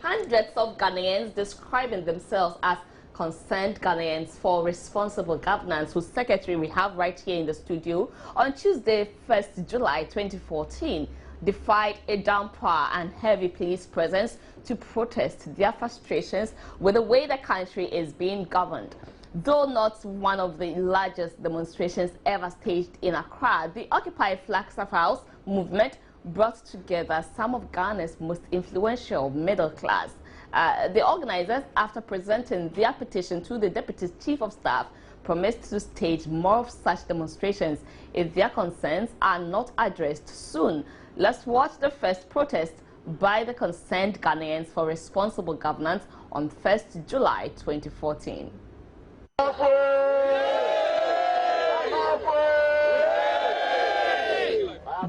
hundreds of Ghanaians describing themselves as concerned Ghanaians for responsible governance, whose secretary we have right here in the studio, on Tuesday, 1st July 2014, defied a downpour and heavy police presence to protest their frustrations with the way the country is being governed. Though not one of the largest demonstrations ever staged in Accra, the Occupy Flagstaff House movement brought together some of Ghana's most influential middle class. The organizers, after presenting their petition to the Deputy Chief of Staff, promised to stage more of such demonstrations if their concerns are not addressed soon. Let's watch the first protest by the concerned Ghanaians for responsible governance on 1st July 2014.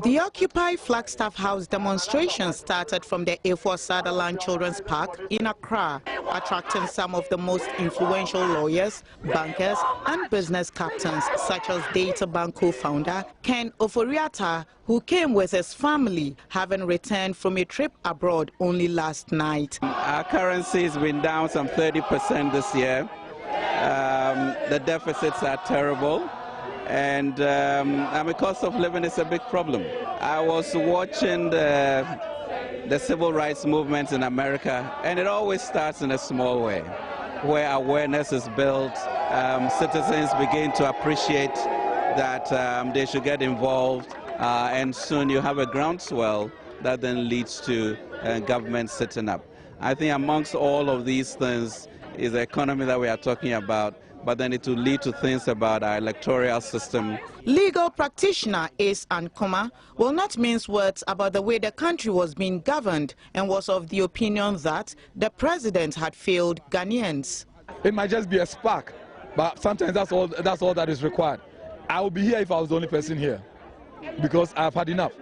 The Occupy Flagstaff House demonstration started from the A4 Sutherland Children's Park in Accra, attracting some of the most influential lawyers, bankers and business captains, such as Data Bank co-founder Ken Oforiatta, who came with his family, having returned from a trip abroad only last night. Our currency has been down some 30% this year. The deficits are terrible. And the cost of living is a big problem. I was watching the civil rights movement in America, and it always starts in a small way, where awareness is built, citizens begin to appreciate that they should get involved, and soon you have a groundswell that then leads to government sitting up. I think amongst all of these things is the economy that we are talking about, but then it will lead to things about our electoral system. Legal practitioner Ace Ankoma will not mince words about the way the country was being governed and was of the opinion that the president had failed Ghanaians. It might just be a spark, but sometimes that's all that is required. I would be here if I was the only person here, because I've had enough.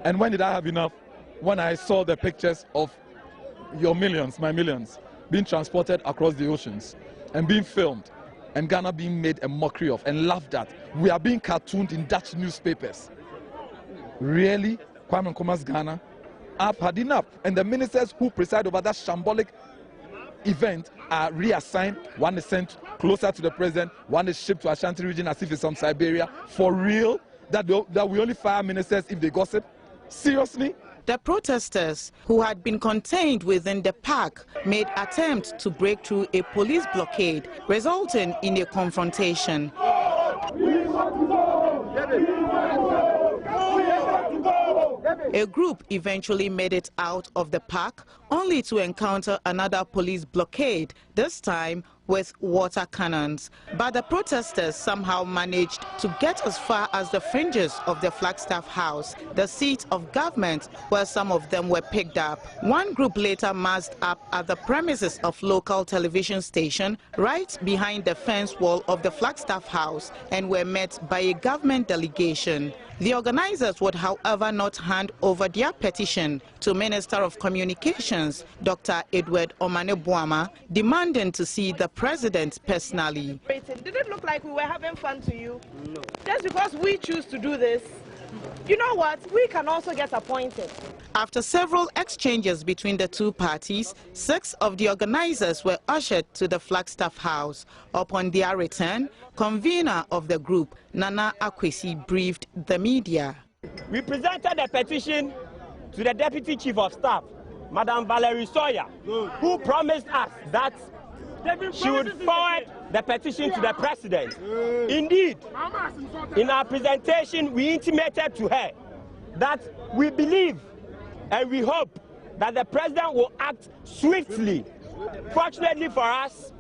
And when did I have enough? When I saw the pictures of your millions, my millions, being transported across the oceans and being filmed, and Ghana being made a mockery of and laughed at. We are being cartooned in Dutch newspapers. Really? Kwame Nkrumah's Ghana? I've had enough. And the ministers who preside over that shambolic event are reassigned. One is sent closer to the president, one is shipped to Ashanti region as if it's from Siberia. For real? That we only fire ministers if they gossip? Seriously? The protesters, who had been contained within the park, made attempts to break through a police blockade, resulting in a confrontation. A group eventually made it out of the park, only to encounter another police blockade, this time with water cannons. But the protesters somehow managed to get as far as the fringes of the Flagstaff House, the seat of government, where some of them were picked up. One group later massed up at the premises of local television station, right behind the fence wall of the Flagstaff House, and were met by a government delegation. The organizers would, however, not hand over their petition to Minister of Communications, Dr. Edward Omane-Boama, demanding to see the president personally. Did it look like we were having fun to you? No. Just because we choose to do this, you know what? We can also get appointed. After several exchanges between the two parties, 6 of the organizers were ushered to the Flagstaff House. Upon their return, convener of the group, Nana Akwesi, briefed the media. We presented a petition to the Deputy Chief of Staff, Madam Valerie Sawyer, who promised us that she would forward the petition to the president. Indeed, in our presentation, we intimated to her that we believe and we hope that the president will act swiftly. Fortunately for us,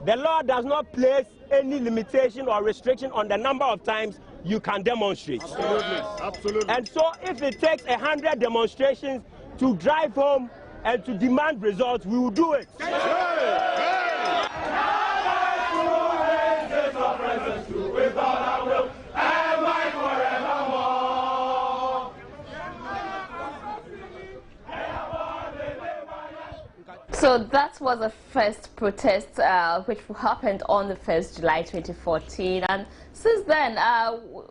the law does not place any limitation or restriction on the number of times you can demonstrate. Absolutely. Absolutely. And so if it takes 100 demonstrations to drive home and to demand results, we will do it. So that was the first protest which happened on the 1st July 2014, and since then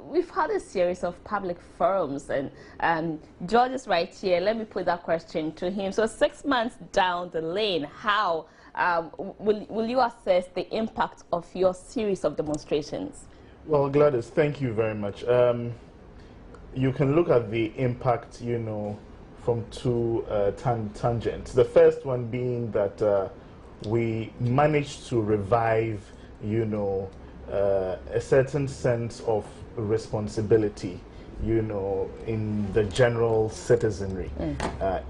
we've had a series of public forums, and George is right here. Let me put that question to him. So 6 months down the lane, how will you assess the impact of your series of demonstrations? Well, Gladys, thank you very much. You can look at the impact, you know, from two tangents. The first one being that we managed to revive, you know, a certain sense of responsibility, you know, in the general citizenry.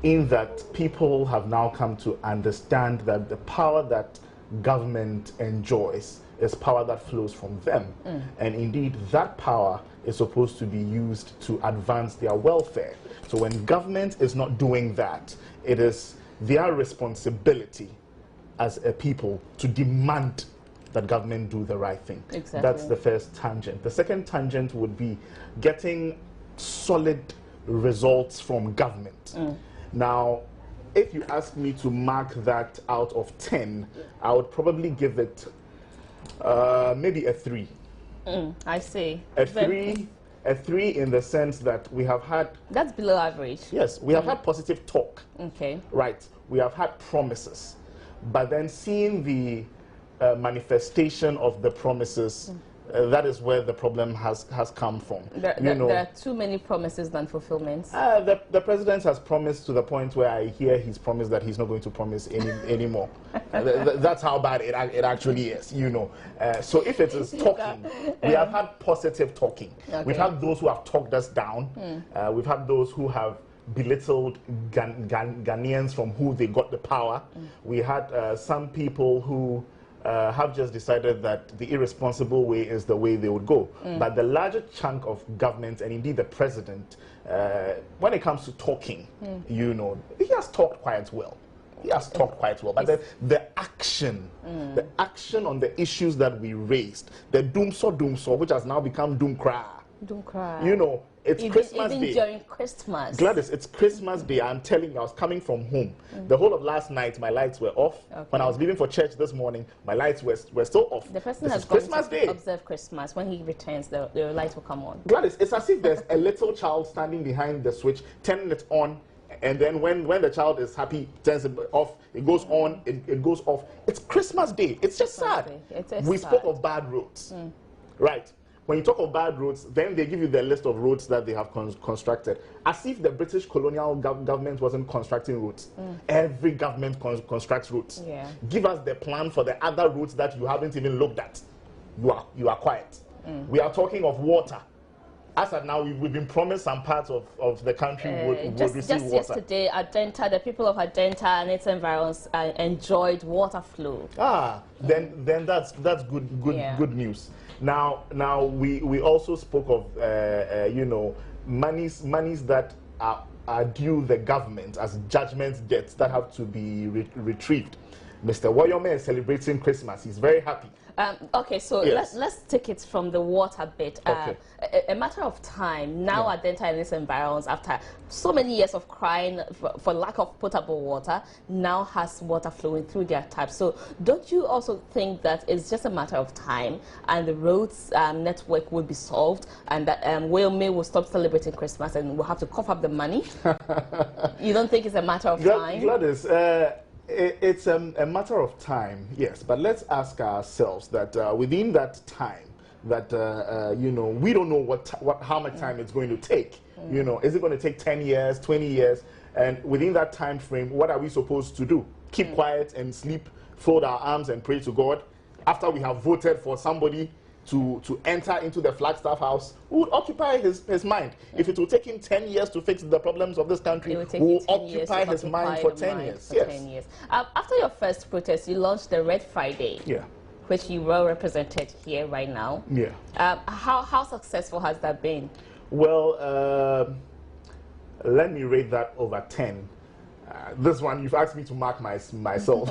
In that people have now come to understand that the power that government enjoys is power that flows from them. And indeed, that power is supposed to be used to advance their welfare. So when government is not doing that, it is their responsibility as a people to demand that government do the right thing. Exactly. That's the first tangent. The second tangent would be getting solid results from government. Now, if you ask me to mark that out of 10, I would probably give it maybe a 3. I see. A 3 in the sense that we have had... That's below average. Yes, we have had positive talk. Okay. Right. We have had promises. But then seeing the manifestation of the promises, that is where the problem has come from. There are too many promises than fulfillments. The president has promised to the point where I hear he's promised that he's not going to promise anymore. That's how bad it actually is, you know. So if it is talking, we have had positive talking. Okay. We've had those who have talked us down. We've had those who have belittled Ghanaians from who they got the power. We had some people who have just decided that the irresponsible way is the way they would go. But the larger chunk of government, and indeed the president, when it comes to talking, you know, he has talked quite well. He has talked quite well. But the action on the issues that we raised, the doomsaw, which has now become doomcry. You know, it's Christmas Day. Even during Christmas. Gladys, it's Christmas Day. I'm telling you, I was coming from home. The whole of last night, my lights were off. Okay. When I was leaving for church this morning, my lights were still off. The person has Christmas Day. Observe Christmas. When he returns, the lights will come on. Gladys, it's as if there's a little child standing behind the switch, turning it on, and then when the child is happy, turns it off, it goes on, it goes off. It's Christmas Day. It's just sad. We spoke of bad roads. Right. When you talk of bad roads, then they give you the list of roads that they have constructed. As if the British colonial government wasn't constructing roads. Every government constructs roads. Yeah. Give us the plan for the other roads that you haven't even looked at. You are quiet. We are talking of water. As of now, we've been promised some parts of the country would receive water. Just yesterday, Adenta, the people of Adenta and its environs enjoyed water flow. Then that's good news. Now we also spoke of you know, monies that are due the government as judgment debts that have to be retrieved. Mr. Woyome is celebrating Christmas. He's very happy. Okay, so yes. let's take it from the water bit. Okay. A matter of time, now Adenta and its environs, after so many years of crying for lack of potable water, now has water flowing through their taps. So don't you also think that it's just a matter of time and the roads network will be solved, and that Woyome will stop celebrating Christmas and we'll have to cough up the money? You don't think it's a matter of time? Gladys, it's a matter of time, yes, but let's ask ourselves that within that time, that you know, we don't know how much time it's going to take. You know, is it going to take 10 years, 20 years? And within that time frame, what are we supposed to do? Keep quiet and sleep, fold our arms and pray to God after we have voted for somebody to enter into the Flagstaff House? Who would occupy his mind? If it will take him 10 years to fix the problems of this country, who will occupy his mind for 10 years? Yes. 10 years. After your first protest, you launched the Red Friday. Yeah. Which you well represented here right now. Yeah. How successful has that been? Well, let me rate that over 10. This one, you've asked me to mark myself.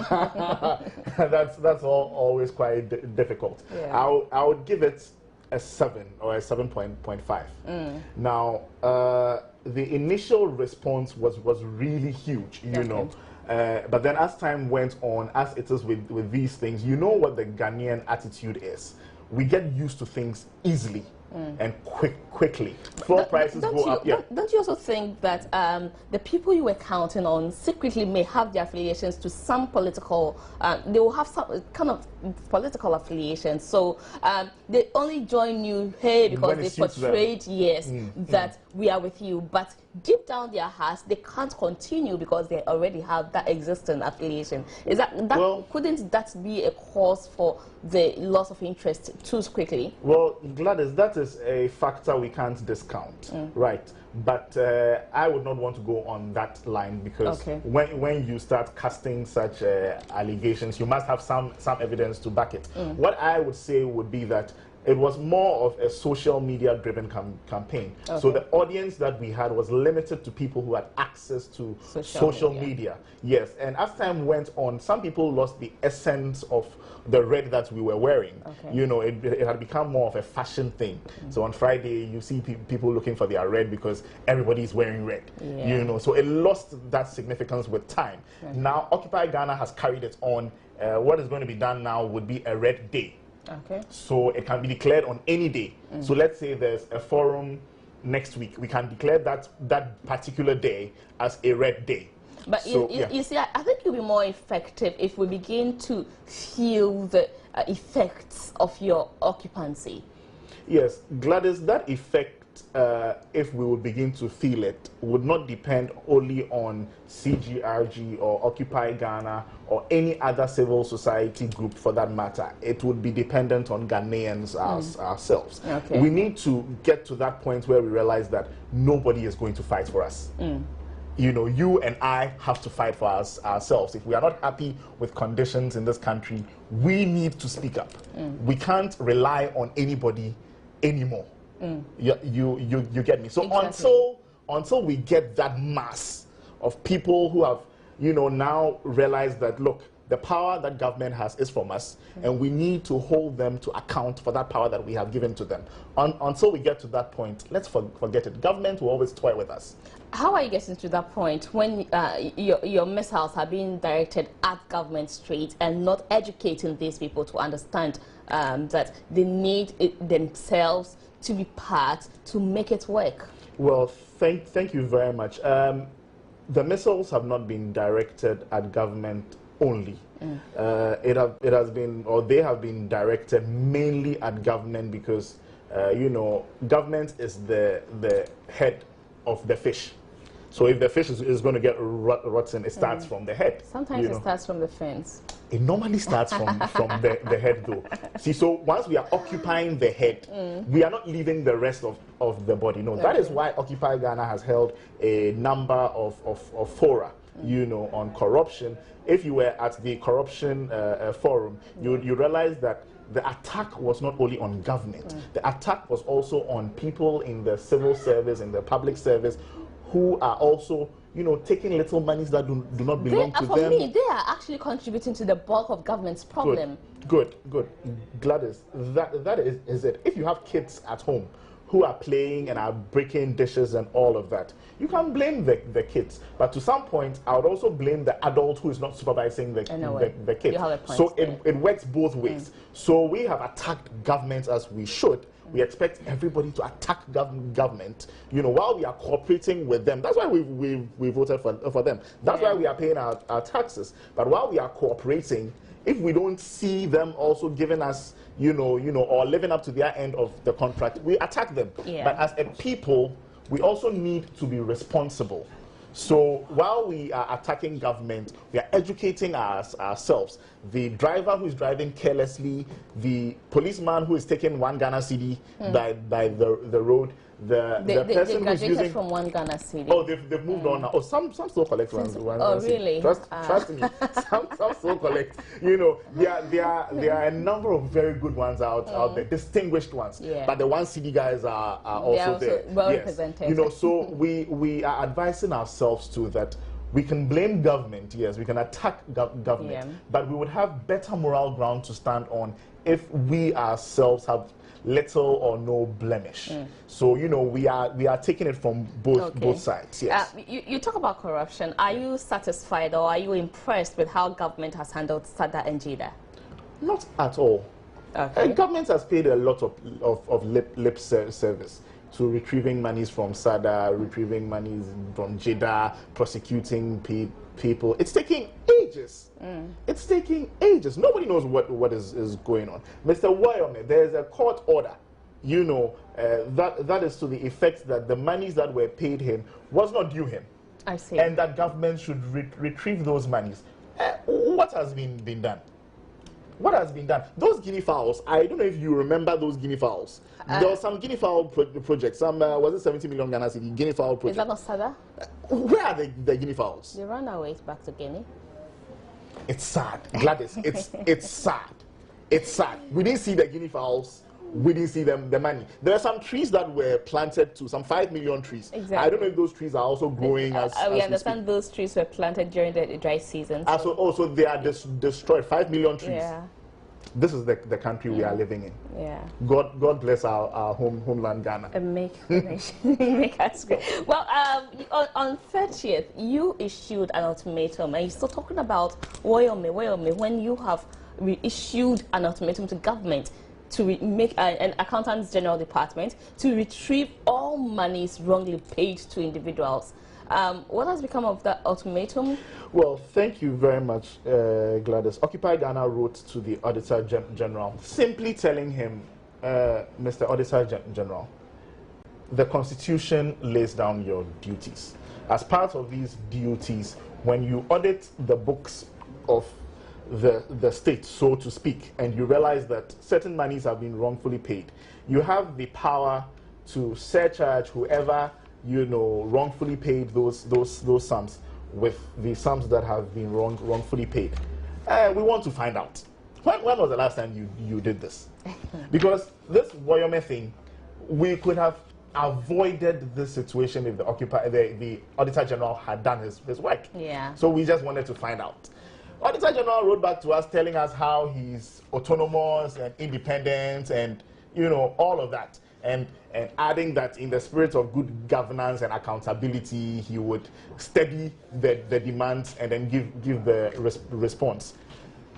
that's always quite difficult. Yeah. I would give it a 7 or a 7.5. Now, the initial response was really huge. You know, But then as time went on, as it is with these things, you know what the Ghanaian attitude is. We get used to things easily and quickly. Floor prices go up. Yeah. Don't you also think that the people you were counting on secretly may have their affiliations to some political, they will have some kind of political affiliations, so they only join you here because they portrayed, that we are with you, but deep down their hearts, they can't continue because they already have that existing affiliation. Is well, couldn't that be a cause for the loss of interest too quickly? Well, Gladys, that is a factor we can't discount, right? But I would not want to go on that line because when you start casting such allegations, you must have some evidence to back it. What I would say would be that it was more of a social media driven campaign. So the audience that we had was limited to people who had access to social media. Yes, and as time went on, some people lost the essence of the red that we were wearing. You know, it had become more of a fashion thing. So on Friday, you see people looking for their red because everybody's wearing red. You know, so it lost that significance with time. Now, Occupy Ghana has carried it on. What is going to be done now would be a red day. So it can be declared on any day. So let's say there's a forum next week. We can declare that particular day as a red day. But so, you see, I think it'll be more effective if we begin to feel the effects of your occupancy. Yes, Gladys, that effect, if we would begin to feel it, would not depend only on CGRG or Occupy Ghana or any other civil society group for that matter. It would be dependent on Ghanaians ourselves. We need to get to that point where we realize that nobody is going to fight for us. You know, you and I have to fight for ourselves. If we are not happy with conditions in this country, we need to speak up. We can't rely on anybody anymore. You get me? So until we get that mass of people who have, you know, now realized that, look, the power that government has is from us, and we need to hold them to account for that power that we have given to them. Until we get to that point, let's forget it. Government will always toy with us. How are you getting to that point when your missiles are being directed at government straight and not educating these people to understand that they need themselves to be part to make it work? Well, thank you very much. The missiles have not been directed at government only. It has been, or they have been directed mainly at government because you know, government is the head of the fish. So if the fish is going to get rotten, it starts from the head. Sometimes it starts from the fins. It normally starts from the head though. See, so once we are occupying the head, we are not leaving the rest of the body. No, that is why Occupy Ghana has held a number of fora, you know, on corruption. If you were at the corruption forum, you realize that the attack was not only on government. The attack was also on people in the civil service, in the public service, who are also, you know, taking little monies that do not belong to them. For me, they are actually contributing to the bulk of government's problem. Good. Gladys, that is it. If you have kids at home who are playing and are breaking dishes and all of that, you can blame the kids. But to some point, I would also blame the adult who is not supervising the kids. So it works both ways. So we have attacked government as we should. We expect everybody to attack government, you know, while we are cooperating with them. That's why we voted for them. That's why we are paying our taxes. But while we are cooperating, if we don't see them also giving us, you know, or living up to their end of the contract, we attack them. But as a people, we also need to be responsible. So while we are attacking government, we are educating ourselves. The driver who is driving carelessly, the policeman who is taking 1 Ghana cedi by the road, the person who's using from 1 Ghana cedi. Oh, they've moved on now. Oh, some still collect 1 really? Trust me, some still collect. You know, there are a number of very good ones out there, distinguished ones. But the 1 cedi guys are also there. Well represented. You know, so we are advising ourselves to that We can blame government, yes, we can attack government, but we would have better moral ground to stand on if we ourselves have little or no blemish. So, you know, we are taking it from both sides, yes. You talk about corruption. Are you satisfied or are you impressed with how government has handled Sada and Jida? Not at all. Okay. Government has paid a lot of lip service to retrieving monies from Sada, retrieving monies from Jida, prosecuting people. It's taking ages. It's taking ages. Nobody knows what is going on. Mr. Wayome, there's a court order, you know, that is to the effect that the monies that were paid him was not due him. I see. And that government should retrieve those monies. What has been done? What has been done? Those guinea fowls, I don't know if you remember those guinea fowls. There was some guinea fowl project. Some, was it 70 million Ghana cedi guinea fowl project? Is that not Sada? Where are the guinea fowls? They ran away back to Guinea. It's sad. Gladys, it's sad. It's sad. We didn't see the guinea fowls. We didn't see the money. There are some trees that were planted too, some 5 million trees. Exactly. I don't know if those trees are also growing as we we understand speak. those trees were planted during the dry season. So also they are destroyed. 5 million trees. Yeah. This is the country we are living in. Yeah. God bless our homeland Ghana. And make us great. Well, on 30th, you issued an ultimatum, and you're still talking about Wayome, when you have issued an ultimatum to government to make an Accountants General Department to retrieve all monies wrongly paid to individuals. What has become of that ultimatum? Well, thank you very much, Gladys. Occupy Ghana wrote to the Auditor General, simply telling him, Mr. Auditor General, the Constitution lays down your duties. As part of these duties, when you audit the books of the state, so to speak, and you realize that certain monies have been wrongfully paid, you have the power to surcharge whoever, you know, wrongfully paid those sums with the sums that have been wrongfully paid. We want to find out. When was the last time you did this? Because this Wayome thing, we could have avoided this situation if the Auditor General had done his work. Yeah. So we just wanted to find out. Auditor General wrote back to us telling us how he's autonomous and independent and, you know, all of that. And adding that in the spirit of good governance and accountability, he would study the demands and then give the response.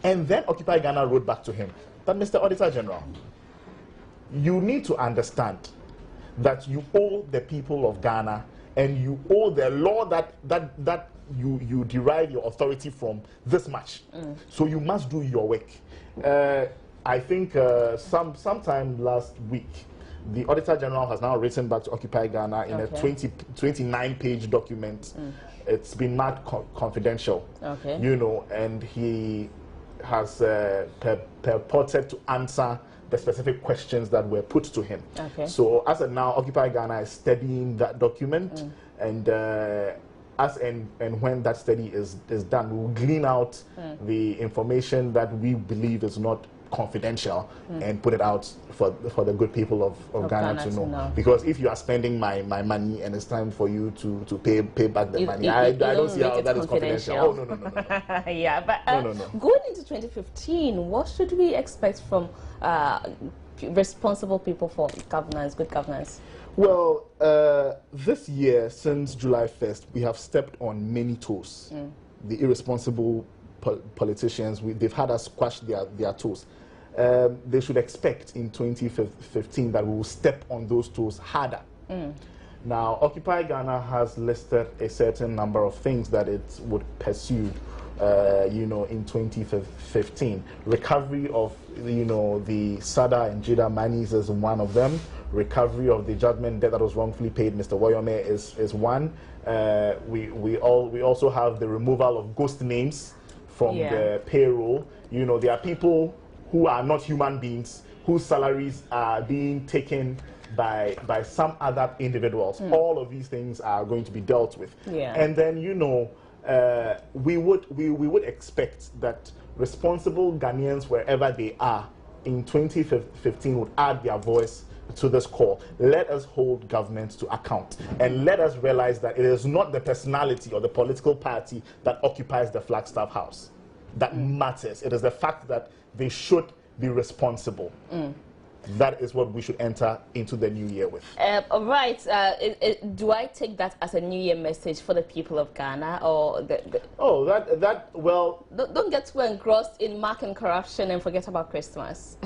And then Occupy Ghana wrote back to him that, Mr. Auditor General, you need to understand that you owe the people of Ghana and you owe the law that you derive your authority from this much. So you must do your work. I think sometime last week, the Auditor General has now written back to Occupy Ghana in a 29-page document. It's been marked confidential, you know, and he has purported to answer the specific questions that were put to him. So as of now, Occupy Ghana is studying that document, and as and when that study is done, we will glean out the information that we believe is not confidential and put it out for the good people of Ghana to know. Because if you are spending my money and it's time for you to pay back the money, I don't see how that is confidential. Oh, no. Yeah, but going into 2015, what should we expect from responsible people for governance, good governance? Well, this year, since July 1st, we have stepped on many toes. The irresponsible politicians, they've had us squash their toes. They should expect in 2015 that we will step on those toes harder. Now, Occupy Ghana has listed a certain number of things that it would pursue, you know, in 2015. Recovery of, you know, the Sada and Jida monies is one of them. Recovery of the judgment debt that was wrongfully paid, Mr. Wayome, is one. We also have the removal of ghost names from the payroll. You know, there are people who are not human beings whose salaries are being taken by some other individuals. All of these things are going to be dealt with. And then, you know, we would expect that responsible Ghanaians, wherever they are, in 2015 would add their voice to this call. Let us hold governments to account, and let us realize that it is not the personality or the political party that occupies the Flagstaff House that matters. It is the fact that they should be responsible. That is what we should enter into the new year with. All right. Do I take that as a New Year message for the people of Ghana, or well? Don't get too engrossed in marking corruption and forget about Christmas.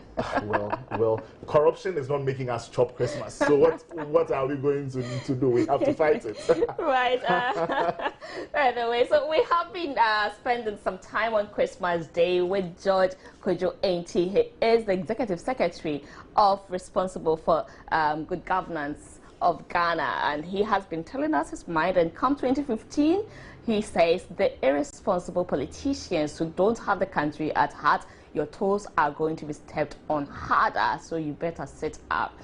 well, corruption is not making us chop Christmas. So what are we going to need to do? We have to fight it. Right. By the way, so we have been spending some time on Christmas Day with George Kojo Enti. He is the Executive Secretary responsible for good governance of Ghana, and he has been telling us his mind. And come 2015, he says the irresponsible politicians who don't have the country at heart, your toes are going to be stepped on harder, so you better sit up.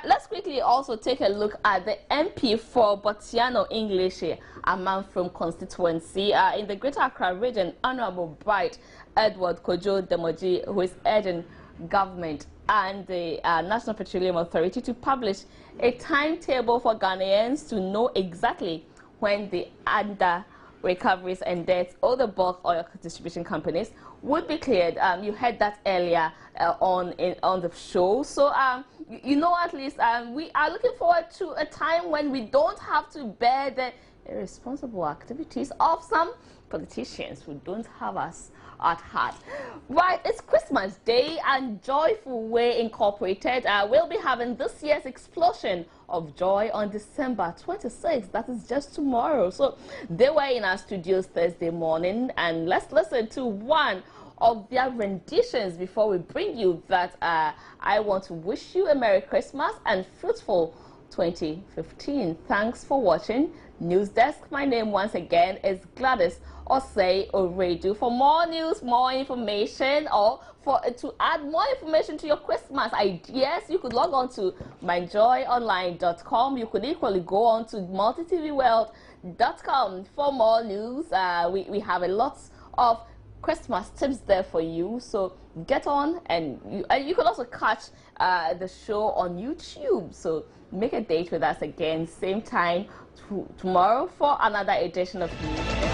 Let's quickly also take a look at the MP for Botiano English, a man from constituency in the Greater Accra region, Honorable Bright Edward Kojo Demoji, who is urging government and the National Petroleum Authority to publish a timetable for Ghanaians to know exactly when the under recoveries and debts or the bulk oil distribution companies would be cleared. You heard that earlier on the show. So you know, at least we are looking forward to a time when we don't have to bear the irresponsible activities of some politicians who don't have us at heart. Right, it's Christmas Day, and Joyful Way Incorporated will be having this year's explosion of joy on December 26th. That is just tomorrow. So they were in our studios Thursday morning, and let's listen to one of their renditions before we bring you that I want to wish you a Merry Christmas and fruitful 2015. Thanks for watching News Desk. My name once again is Gladys Osei Oredu. For more news, more information, or to add more information to your Christmas ideas, you could log on to myjoyonline.com. You could equally go on to multitvworld.com for more news. We have a lot of Christmas tips there for you, so get on, and you can also catch the show on YouTube. So make a date with us again, same time tomorrow for another edition of News.